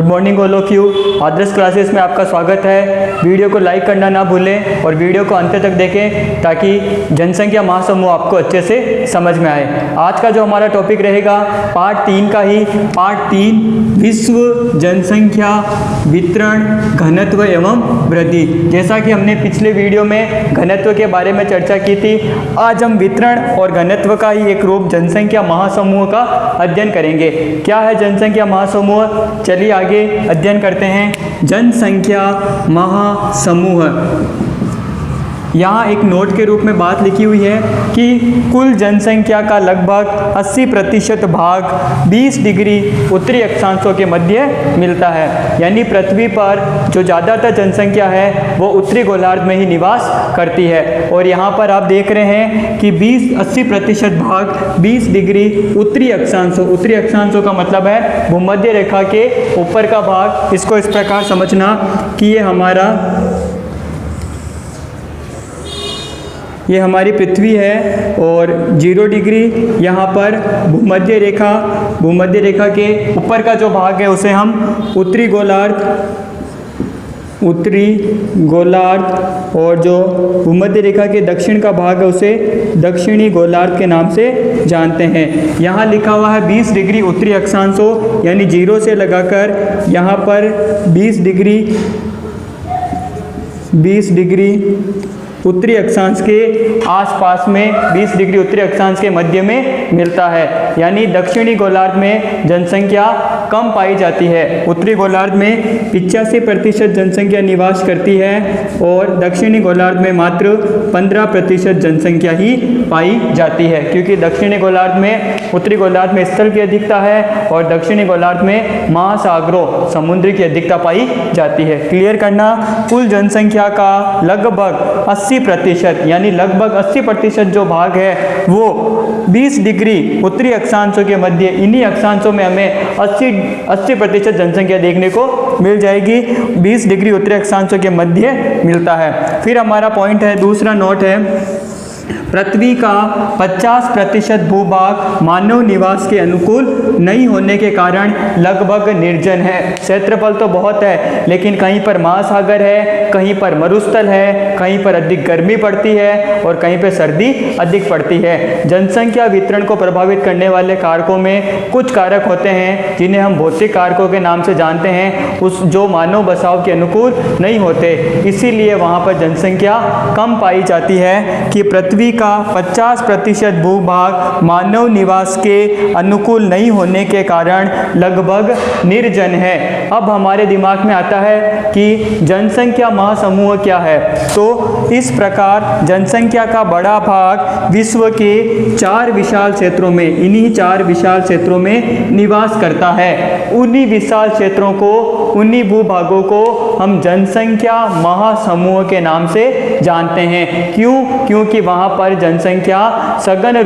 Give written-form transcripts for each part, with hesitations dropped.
Good morning all of you. Adarsh classes में आपका स्वागत है। वीडियो को लाइक करना ना भूलें और वीडियो को अंत तक देखें ताकि जनसंख्या महासमूह आपको अच्छे से समझ में आए। आज का जो हमारा टॉपिक रहेगा पार्ट 3 का ही, पार्ट 3 विश्व जनसंख्या वितरण घनत्व एवं वृद्धि। जैसा कि हमने पिछले वीडियो में घनत्व के बारे में चर्चा की थी, आज हम वितरण और घनत्व का ही एक रूप जनसंख्या महासमूह का अध्ययन करेंगे। क्या है जनसंख्या महासमूह? चलिए आगे अध्ययन करते हैं। जनसंख्या महासमूह, यहाँ एक नोट के रूप में बात लिखी हुई है कि कुल जनसंख्या का लगभग 80% भाग 20 डिग्री उत्तरी अक्षांशों के मध्य मिलता है। यानी पृथ्वी पर जो ज़्यादातर जनसंख्या है वो उत्तरी गोलार्ध में ही निवास करती है। और यहाँ पर आप देख रहे हैं कि 80% भाग 20 डिग्री उत्तरी अक्षांशों का मतलब है भूमध्य रेखा के ऊपर का भाग। इसको इस प्रकार समझना कि ये हमारी पृथ्वी है और 0 डिग्री यहाँ पर भूमध्य रेखा के ऊपर का जो भाग है उसे हम उत्तरी गोलार्ध और जो भूमध्य रेखा के दक्षिण का भाग है उसे दक्षिणी गोलार्ध के नाम से जानते हैं। यहाँ लिखा हुआ है 20 डिग्री उत्तरी अक्षांशों, यानी 0 से लगाकर यहाँ पर 20 डिग्री उत्तरी अक्षांश के आसपास में 20 डिग्री उत्तरी अक्षांश के मध्य में मिलता है। यानी दक्षिणी गोलार्ध में जनसंख्या कम पाई जाती है। उत्तरी गोलार्ध में 85% जनसंख्या निवास करती है और दक्षिणी गोलार्ध में मात्र 15% जनसंख्या ही पाई जाती है, क्योंकि दक्षिणी गोलार्ध में उत्तरी गोलार्ध में स्थल की अधिकता है और दक्षिणी गोलार्ध में महासागरों समुद्र की अधिकता पाई जाती है। क्लियर करना, कुल जनसंख्या का लगभग 80% यानी लगभग 80% जो भाग है वो 20 डिग्री उत्तरी अक्षांशों के मध्य, इन्हीं अक्षांशों में हमें 80% जनसंख्या देखने को मिल जाएगी। 20 डिग्री उत्तरी अक्षांशों के मध्य मिलता है। फिर हमारा पॉइंट है, दूसरा नोट है, पृथ्वी का 50% भूभाग मानव निवास के अनुकूल नहीं होने के कारण लगभग निर्जन है। क्षेत्रफल तो बहुत है लेकिन कहीं पर महासागर है, कहीं पर मरुस्थल है, कहीं पर अधिक गर्मी पड़ती है और कहीं पर सर्दी अधिक पड़ती है। जनसंख्या वितरण को प्रभावित करने वाले कारकों में कुछ कारक होते हैं जिन्हें हम भौतिक कारकों के नाम से जानते हैं, उस जो मानव बसाव के अनुकूल नहीं होते, इसीलिए वहाँ पर जनसंख्या कम पाई जाती है। कि पृथ्वी का 50% भूभाग मानव निवास के अनुकूल नहीं होने के कारण लगभग निर्जन है। अब हमारे दिमाग में आता है कि जनसंख्या महासमूह क्या है। तो इस प्रकार जनसंख्या का बड़ा भाग विश्व के 4 विशाल क्षेत्रों में, इन्हीं 4 विशाल क्षेत्रों में निवास करता है। उन्हीं विशाल क्षेत्रों को, उन्हीं भूभागों को हम जनसंख्या महासमूह के नाम से जानते हैं। क्योंकि वहाँ पर जनसंख्या सघन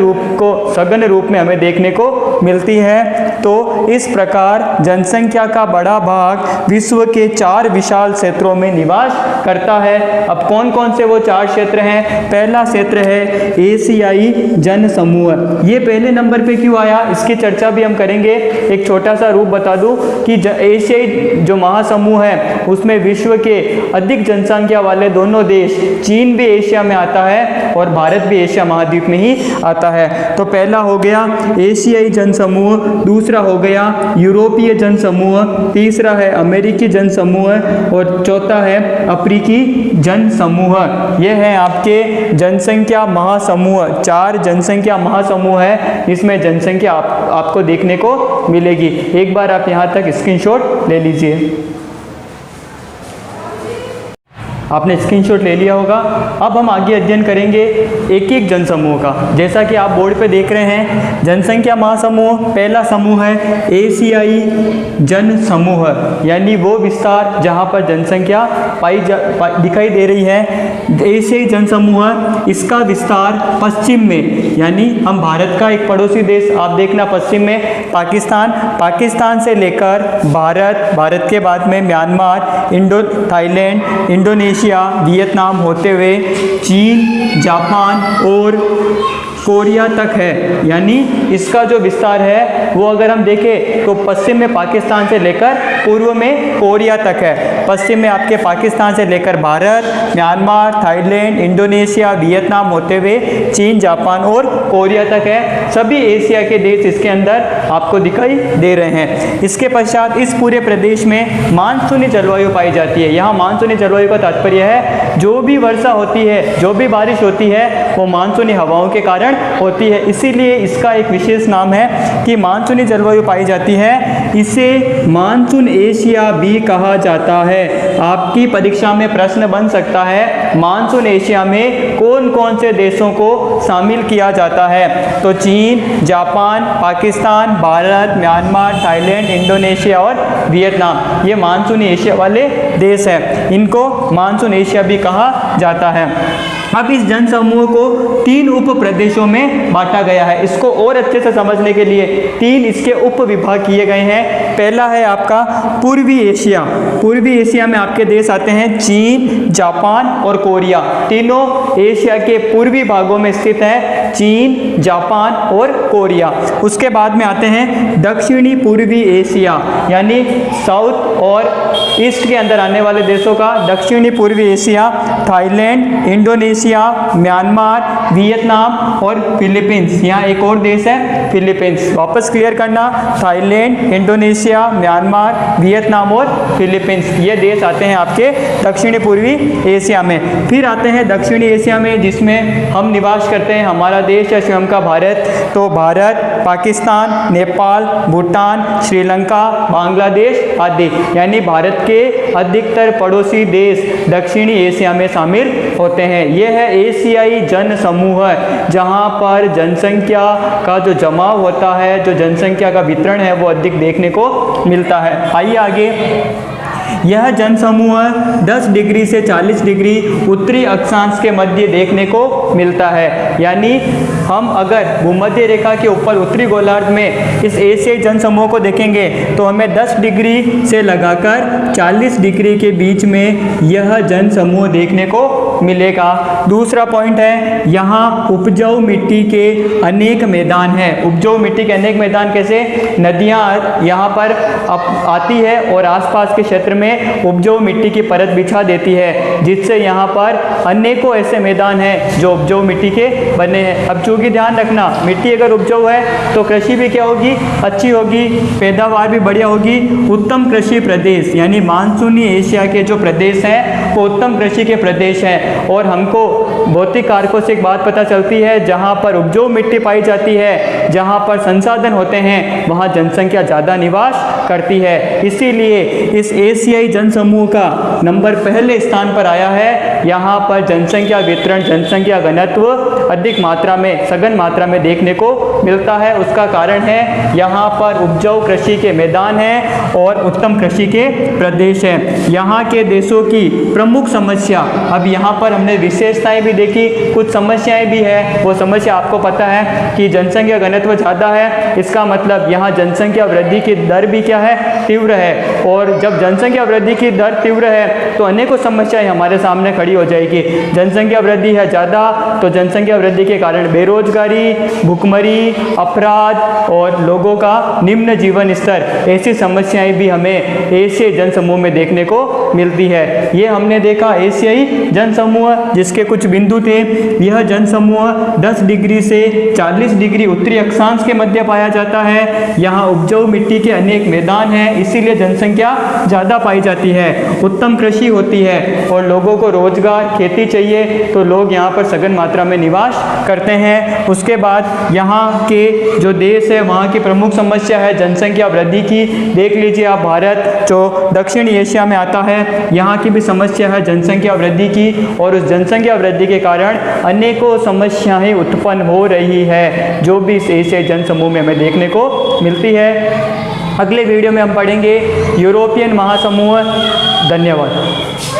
रूप में हमें देखने को मिलती है। तो इस प्रकार जनसंख्या का बड़ा भाग विश्व के 4 विशाल क्षेत्रों में निवास करता है। अब कौन कौन से वो 4 क्षेत्र हैं? पहला क्षेत्र है एशियाई जन समूह। ये पहले नंबर पे क्यों आया, इसकी चर्चा भी हम करेंगे। एक छोटा सा रूप बता दूं कि एशियाई जो महासमूह है उसमें विश्व के अधिक जनसंख्या वाले दोनों देश, चीन भी एशिया में आता है और भारत भी एशिया महाद्वीप में ही आता है। तो पहला हो गया एशियाई जनसमूह, दूसरा हो गया यूरोपीय जनसमूह, तीसरा है अमेरिकी जनसमूह और चौथा है अफ्रीकी जनसमूह। यह है आपके जनसंख्या महासमूह। 4 जनसंख्या महासमूह है, इसमें जनसंख्या आपको देखने को मिलेगी। एक बार आप यहाँ तक स्क्रीनशॉट ले लीजिए। आपने स्क्रीनशॉट ले लिया होगा। अब हम आगे अध्ययन करेंगे एक एक जनसमूह का। जैसा कि आप बोर्ड पे देख रहे हैं, जनसंख्या महासमूह पहला समूह है एशियाई जन समूह, यानी वो विस्तार जहां पर जनसंख्या दिखाई दे रही है। एशियाई जन समूह, इसका विस्तार पश्चिम में, यानी हम भारत का एक पड़ोसी देश, आप देखना पश्चिम में पाकिस्तान से लेकर भारत के बाद में म्यांमार, थाईलैंड, इंडोनेशिया, वियतनाम होते हुए चीन, जापान और कोरिया तक है। यानी इसका जो विस्तार है वो अगर हम देखें तो पश्चिम में पाकिस्तान से लेकर पूर्व में कोरिया तक है। पश्चिम में आपके पाकिस्तान से लेकर Bharat, Myanmar, Thailand, Indonesia, Vietnam होते हुए चीन, जापान और कोरिया तक है। सभी एशिया के देश इसके अंदर आपको दिखाई दे रहे हैं। इसके पश्चात इस पूरे प्रदेश में मानसूनी जलवायु पाई जाती है। यहाँ मानसूनी जलवायु का तात्पर्य है जो भी वर्षा होती है, जो भी बारिश होती है वो मानसूनी हवाओं के कारण होती है। इसीलिए इसका एक विशेष नाम है कि मानसूनी जलवायु पाई जाती है। इसे मानसून एशिया भी कहा जाता है। आपकी परीक्षा में प्रश्न बन सकता है मानसून एशिया में कौन कौन से देशों को शामिल किया जाता है। तो चीन, Japan, Pakistan, Bharat, Myanmar, Thailand, Indonesia और वियतनाम, ये मानसूनी एशिया वाले देश हैं। इनको मानसून एशिया भी कहा जाता है। अब इस जन समूह को 3 उप प्रदेशों में बांटा गया है। इसको और अच्छे से समझने के लिए 3 इसके उप विभाग किए गए हैं। पहला है आपका पूर्वी एशिया। पूर्वी एशिया में आपके देश आते हैं चीन, जापान और कोरिया। तीनों एशिया के पूर्वी भागों में स्थित है, चीन, जापान और कोरिया। उसके बाद में आते हैं दक्षिणी पूर्वी एशिया, यानी साउथ और ईस्ट के अंदर आने वाले देशों का दक्षिणी पूर्वी Asia, Thailand, Indonesia, Myanmar, Vietnam और फिलीपींस। यहाँ एक और देश है फिलीपींस। वापस क्लियर करना, थाईलैंड, इंडोनेशिया, म्यांमार, वियतनाम और फिलीपींस, ये देश आते हैं आपके दक्षिणी पूर्वी एशिया में। फिर आते हैं दक्षिणी एशिया में जिसमें हम निवास करते हैं, हमारा देश है स्वयं का भारत। तो भारत, पाकिस्तान, नेपाल, भूटान, श्रीलंका, बांग्लादेश आदि, यानी भारत के अधिकतर पड़ोसी देश दक्षिणी एशिया में शामिल होते हैं। यह है एशियाई जन समूह, जहां पर जनसंख्या का जो जमाव होता है, जो जनसंख्या का वितरण है वो अधिक देखने को मिलता है। आइए आगे। यह जनसमूह 10 डिग्री से 40 डिग्री उत्तरी अक्षांश के मध्य देखने को मिलता है। यानी हम अगर भूमध्य रेखा के ऊपर उत्तरी गोलार्ध में इस एशियाई जनसमूह को देखेंगे तो हमें 10 डिग्री से लगाकर 40 डिग्री के बीच में यह जनसमूह देखने को मिलेगा। दूसरा पॉइंट है, यहाँ उपजाऊ मिट्टी के अनेक मैदान हैं। उपजाऊ मिट्टी के अनेक मैदान कैसे? नदियाँ यहाँ पर आती है और आसपास के क्षेत्र में उपजाऊ मिट्टी की परत बिछा देती है, जिससे यहाँ पर अनेकों ऐसे मैदान हैं जो उपजाऊ मिट्टी के बने हैं। अब चूँकि ध्यान रखना, मिट्टी अगर उपजाऊ है तो कृषि भी क्या होगी? अच्छी होगी, पैदावार भी बढ़िया होगी। उत्तम कृषि प्रदेश, यानी मानसूनी एशिया के जो प्रदेश हैं वो उत्तम कृषि के प्रदेश हैं। और हमको भौतिक कारकों से एक बात पता चलती है, जहाँ पर उपजाऊ मिट्टी पाई जाती है, जहाँ पर संसाधन होते हैं, वहाँ जनसंख्या ज़्यादा निवास करती है। इसीलिए इस एशियाई जनसमूह का नंबर पहले स्थान पर आया है। यहाँ पर जनसंख्या वितरण, जनसंख्या घनत्व अधिक मात्रा में, सघन मात्रा में देखने को मिलता है। उसका कारण है यहाँ पर उपजाऊ कृषि के मैदान हैं और उत्तम कृषि के प्रदेश हैं। यहाँ के देशों की प्रमुख समस्या, अब यहाँ पर हमने विशेषताएं भी देखी, कुछ समस्याएं भी है। वो समस्या आपको पता है कि जनसंख्या घनत्व ज़्यादा है, इसका मतलब यहाँ जनसंख्या वृद्धि की दर भी क्या है? तीव्र है। और जब जनसंख्या वृद्धि की दर तीव्र है तो अनेकों समस्याएं हमारे सामने खड़ी हो जाएगी। जनसंख्या वृद्धि है ज़्यादा तो जनसंख्या वृद्धि के कारण बेरोजगारी, भुखमरी, अपराध और लोगों का निम्न जीवन स्तर, ऐसी समस्याएं भी हमें एशियाई जनसमूह में देखने को मिलती है। ये हमने देखा एशियाई जनसमूह, जिसके कुछ बिंदु थे। यह जनसमूह 10 डिग्री से 40 डिग्री उत्तरी अक्षांश के मध्य पाया जाता है। यहाँ उपजाऊ मिट्टी के अनेक मैदान हैं, इसीलिए जनसंख्या ज़्यादा पाई जाती है। उत्तम कृषि होती है और लोगों को रोजगार, खेती चाहिए, तो लोग यहाँ पर सघन मात्रा में निवास करते हैं। उसके बाद यहाँ के जो देश है वहाँ की प्रमुख समस्या है जनसंख्या वृद्धि की। देख लीजिए आप, भारत जो दक्षिणी एशिया में आता है, यहाँ की भी समस्या है जनसंख्या वृद्धि की। और उस जनसंख्या वृद्धि के कारण अनेकों समस्याएं उत्पन्न हो रही है, जो भी इस एशियाई जनसमूह में हमें देखने को मिलती है। अगले वीडियो में हम पढ़ेंगे यूरोपियन महासमूह। धन्यवाद।